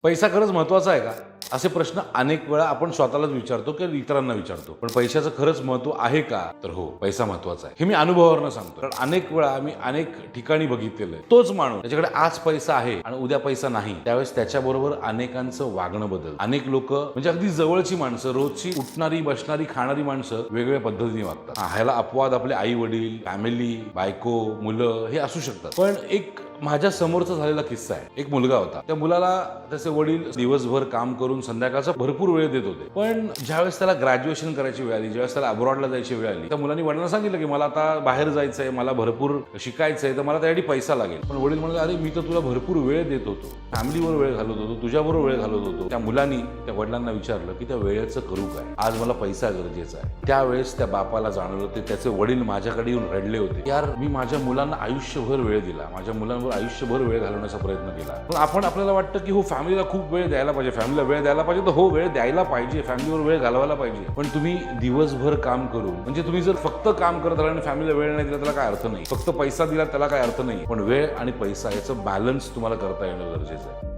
पैसा खरंच महत्त्वाचा आहे का? असे प्रश्न अनेक वेळा आपण स्वतःलाच विचारतो किंवा इतरांना विचारतो. पण पैशाचं खरंच महत्त्व आहे का? तर हो, पैसा महत्त्वाचा आहे. हे मी अनुभवावरून सांगतो. कारण अनेक वेळा मी अनेक ठिकाणी बघितलेलं आहे. तोच माणूस त्याच्याकडे आज पैसा आहे आणि उद्या पैसा नाही, त्यावेळेस त्याच्याबरोबर अनेकांचं वागणं बदलतं. अनेक लोक म्हणजे अगदी जवळची माणसं, रोजची उठणारी, बसणारी, खाणारी माणसं वेगवेगळ्या पद्धतीने वागतात. ह्याला अपवाद आपले आई वडील, फॅमिली, बायको, मुलं हे असू शकतात. पण एक माझ्या समोरचा झालेला किस्सा आहे. एक मुलगा होता. त्या मुलाला त्याचे वडील दिवसभर काम करून संध्याकाळचा भरपूर वेळ देत होते. पण ज्यावेळेस त्याला ग्रॅज्युएशन करायची वेळ आली, ज्यावेळेस त्याला अब्रॉडला जायची वेळ आली, त्या मुलांनी वडिलांना सांगितलं की मला आता बाहेर जायचंय, मला भरपूर शिकायचंय, तर मला त्यासाठी पैसा लागेल. पण वडील म्हणाले, अरे मी तर तुला भरपूर वेळ देत होतो, फॅमिलीवर वेळ घालवत होतो, तुझ्याबरोबर वेळ घालवत होतो. त्या मुलांनी त्या वडिलांना विचारलं की त्या वेळेचं करू काय? आज मला पैसा गरजेचा आहे. त्यावेळेस त्या बापाला जाणवलं, ते त्याचे वडील माझ्याकडे येऊन रडले होते, यार मी माझ्या मुलांना आयुष्यभर वेळ दिला, माझ्या मुलांवर आयुष्यभर वेळ घालवण्याचा प्रयत्न केला. पण आपल्याला वाटतं की हो, फॅमिलीला खूप वेळ द्यायला पाहिजे, फॅमिलीला वेळ द्यायला पाहिजे, तर हो, वेळ द्यायला पाहिजे, फॅमिलीवर वेळ घालवायला पाहिजे. पण तुम्ही दिवसभर काम करून, म्हणजे तुम्ही जर फक्त काम करत राहिला आणि फॅमिलीला वेळ नाही दिला, त्याला काय अर्थ नाही. फक्त पैसा दिला त्याला काय अर्थ नाही. पण वेळ आणि पैसा याचं बॅलन्स तुम्हाला करता येणं गरजेचं आहे.